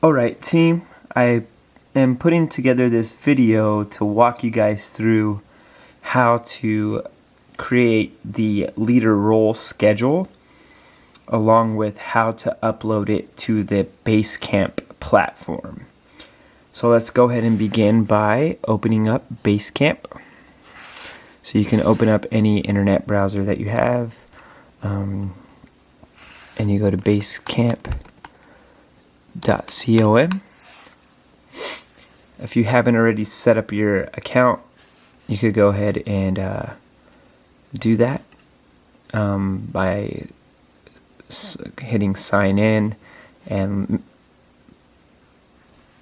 Alright team, I am putting together this video to walk you guys through how to create the leader role schedule along with how to upload it to the Basecamp platform. So let's go ahead and begin by opening up Basecamp. So you can open up any internet browser that you have, and you go to basecamp.com. If you haven't already set up your account, you could go ahead and do that by hitting sign in and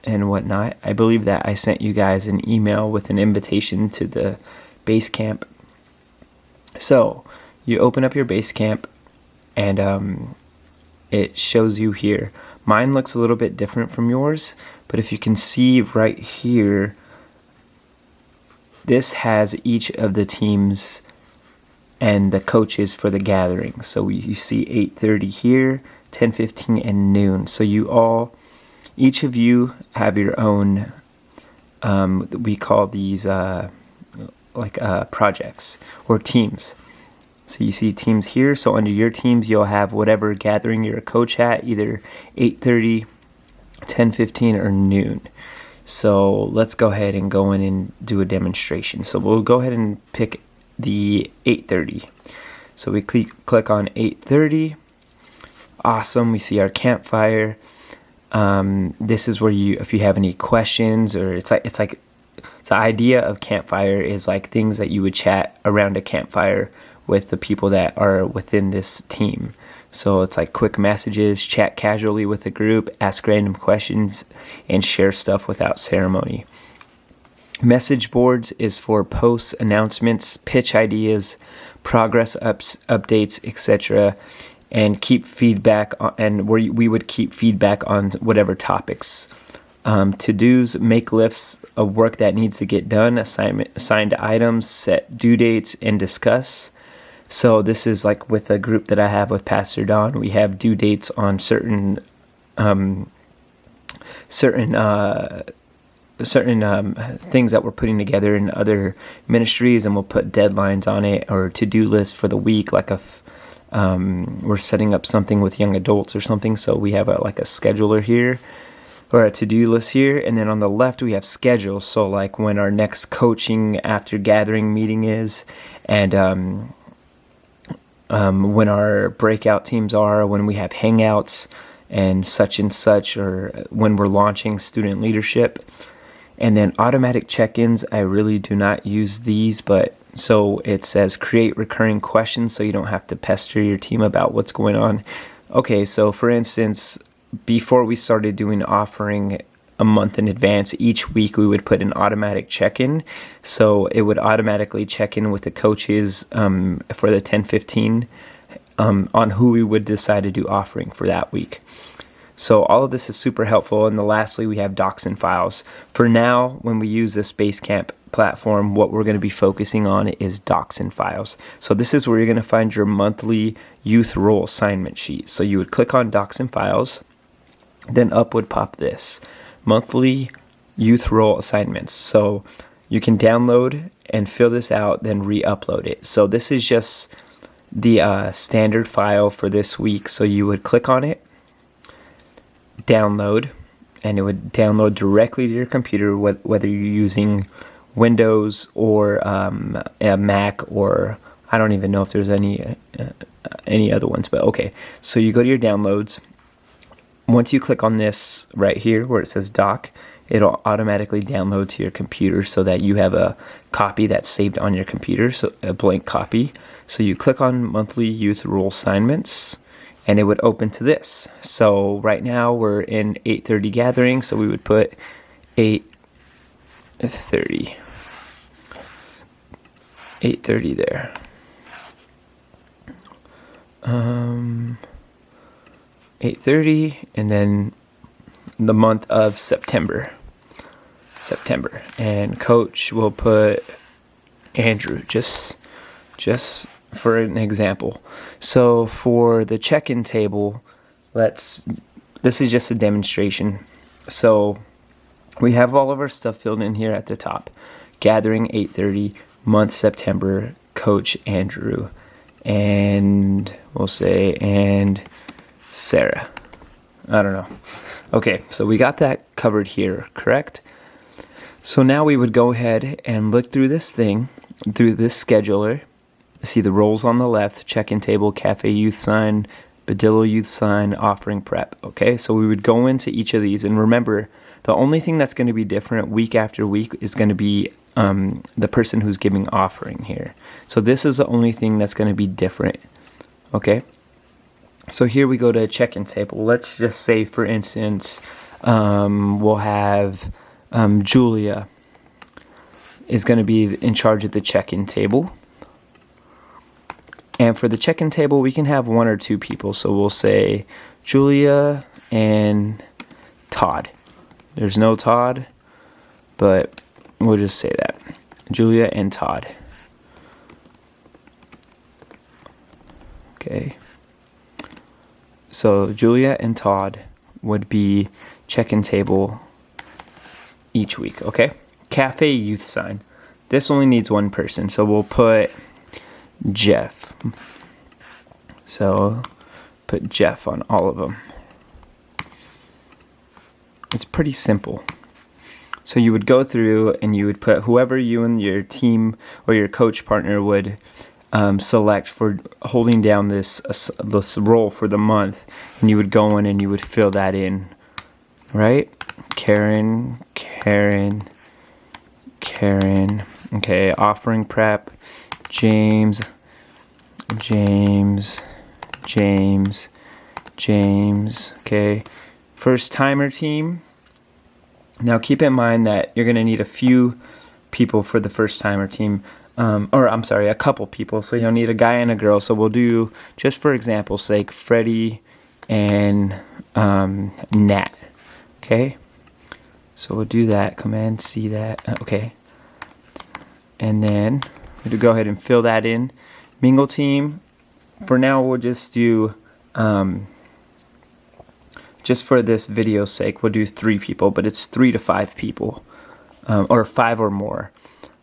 whatnot. I believe that I sent you guys an email with an invitation to the Basecamp. So you open up your Basecamp and it shows you here. Mine looks a little bit different from yours, but if you can see right here, this has each of the teams and the coaches for the gathering. So you see 8:30 here, 10:15, and noon. So each of you have your own, we call these projects or teams. So you see teams here. So under your teams, you'll have whatever gathering you're a coach at, either 8:30, 10:15, or noon. So let's go ahead and go in and do a demonstration. So we'll go ahead and pick the 8:30. So we click on 8:30. Awesome. We see our campfire. This is where if you have any questions, or it's like the idea of campfire is like things that you would chat around a campfire with the people that are within this team. So it's like quick messages, chat casually with the group, ask random questions, and share stuff without ceremony. Message boards is for posts, announcements, pitch ideas, progress updates, etc. And keep feedback and we would keep feedback on whatever topics. To-dos, make lists of work that needs to get done, assigned items, set due dates, and discuss. So this is like with a group that I have with Pastor Don. We have due dates on certain things that we're putting together in other ministries, and we'll put deadlines on it or to-do lists for the week. Like if we're setting up something with young adults or something, so we have a scheduler here or a to-do list here, and then on the left we have schedules. So like when our next coaching after gathering meeting is, and when our breakout teams are, when we have hangouts and such, or when we're launching student leadership. And then automatic check-ins, I really do not use these, but so it says create recurring questions so you don't have to pester your team about what's going on. Okay, so for instance, before we started doing offering a month in advance, each week we would put an automatic check-in. So it would automatically check in with the coaches for the 10-15 on who we would decide to do offering for that week. So all of this is super helpful. And lastly, we have docs and files. For now, when we use this Basecamp platform, what we're going to be focusing on is docs and files. So this is where you're going to find your monthly youth role assignment sheet. So you would click on docs and files, then up would pop this monthly youth role assignments. So you can download and fill this out, then re-upload it. So this is just the standard file for this week. So you would click on it, download, and it would download directly to your computer, whether you're using Windows or a Mac, or I don't even know if there's any other ones, but okay. So you go to your downloads. Once you click on this right here where it says doc, it'll automatically download to your computer so that you have a copy that's saved on your computer, so a blank copy. So you click on monthly youth role assignments, and it would open to this. So right now we're in 8:30 gathering, so we would put 8:30 there. 8:30, and then the month of September, and coach will put Andrew, just for an example. So for the check-in table, this is just a demonstration. So we have all of our stuff filled in here at the top. Gathering 8:30, month September, Coach Andrew, and we'll say, and Sarah. I don't know. Okay, so we got that covered here, correct? So now we would go ahead and look through this thing, through this scheduler, see the roles on the left, check-in table, cafe youth sign, Badillo youth sign, offering prep. Okay, so we would go into each of these, and remember, the only thing that's going to be different week after week is going to be the person who's giving offering here. So this is the only thing that's going to be different. Okay, so here we go to check-in table. Let's just say, for instance, we'll have Julia is going to be in charge of the check-in table. And for the check-in table, we can have one or two people. So we'll say Julia and Todd. There's no Todd, but we'll just say that. Julia and Todd. Okay. So Julia and Todd would be check-in table each week, okay? Cafe youth sign. This only needs one person, so we'll put Jeff. So put Jeff on all of them. It's pretty simple. So you would go through and you would put whoever you and your team or your coach partner would select for holding down this role for the month, and you would go in and you would fill that in, right? Karen. Okay, offering prep, James. Okay, first timer team. Now keep in mind that you're going to need a few people for the first timer team. A couple people. So you'll need a guy and a girl. So we'll do, just for example's sake, Freddie and Nat. Okay? So we'll do that. Command C that. Okay. And then we'll go ahead and fill that in. Mingle team. For now, we'll just do, just for this video's sake, we'll do 3 people, but it's 3 to 5 people, or 5 or more.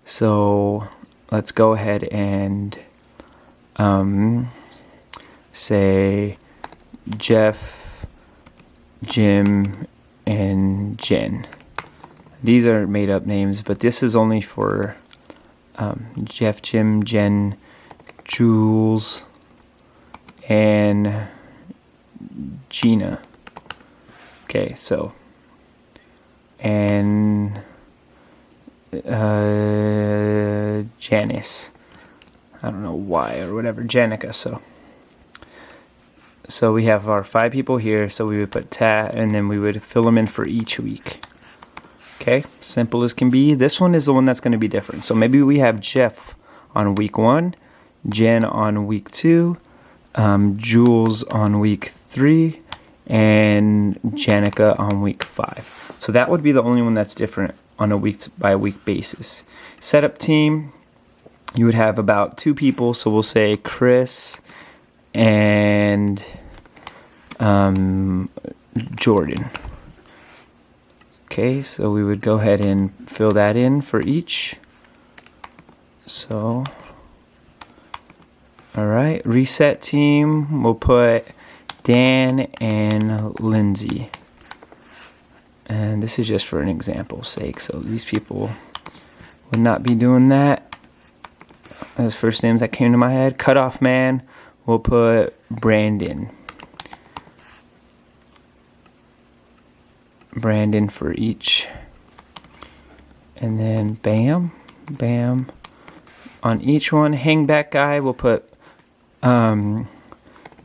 So let's go ahead and say Jeff, Jim, and Jen. These are made up names, but this is only for Jeff, Jim, Jen, Jules, and Gina. Okay, so, and Janice. I don't know why or whatever, Janica. So we have our 5 people here. So we would put and then we would fill them in for each week. Okay, simple as can be. This one is the one that's going to be different. So maybe we have Jeff on week 1, Jen on week 2, Jules on week 3, and Janica on week 5. So that would be the only one that's different on a week by week basis. Setup team, you would have about 2 people. So we'll say Chris and Jordan. Okay, so we would go ahead and fill that in for each. So, alright, reset team, we'll put Dan and Lindsay. And this is just for an example's sake, so these people would not be doing that. Those first names that came to my head. Cutoff man, we'll put Brandon. Brandon for each. And then bam, bam. On each one, hangback guy, we'll put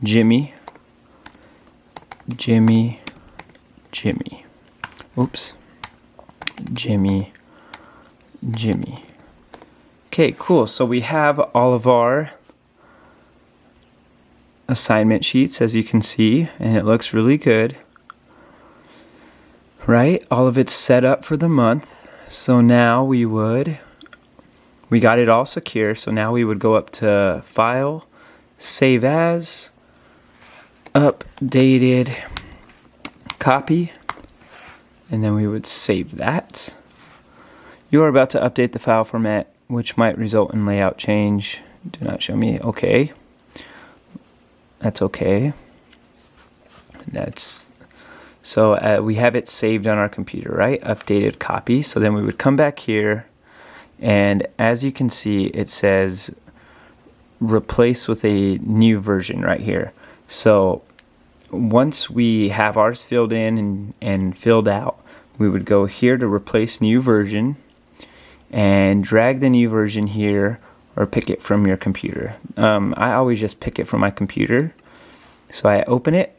Jimmy. Oops. Jimmy. Okay, cool. So we have all of our assignment sheets, as you can see, and it looks really good. Right? All of it's set up for the month. So now we got it all secure. So now we would go up to File, Save As, Updated Copy. and then we would save that. You are about to update the file format, which might result in layout change. Do not show me. Okay. That's okay. That's so we have it saved on our computer, right? Updated copy. So then we would come back here, and as you can see, it says replace with a new version right here. So once we have ours filled in and filled out, we would go here to replace new version and drag the new version here, or pick it from your computer. I always just pick it from my computer. So I open it,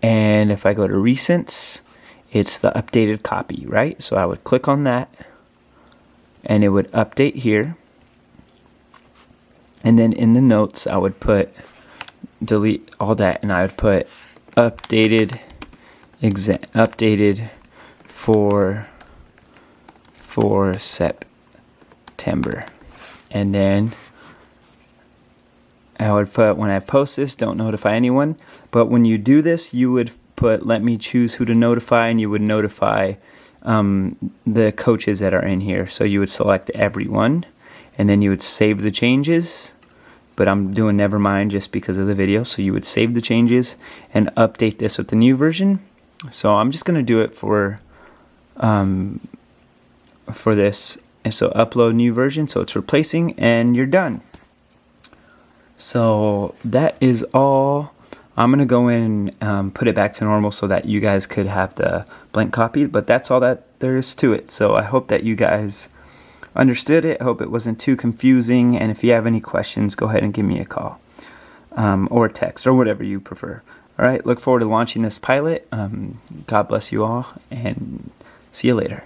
and if I go to recents, it's the updated copy, right? So I would click on that, and it would update here. And then in the notes, I would delete all that, and I would put updated for September. And then I would put, when I post this, don't notify anyone. But when you do this, you would put let me choose who to notify, and you would notify the coaches that are in here. So you would select everyone, and then you would save the changes. But I'm doing never mind just because of the video. So you would save the changes and update this with the new version. So I'm just going to do it for this. And so upload new version. So it's replacing, and you're done. So that is all. I'm going to go in and put it back to normal so that you guys could have the blank copy. But that's all that there is to it. So I hope that you guys understood it. I hope it wasn't too confusing, and if you have any questions, go ahead and give me a call or text or whatever you prefer. All right, look forward to launching this pilot. God bless you all, and see you later.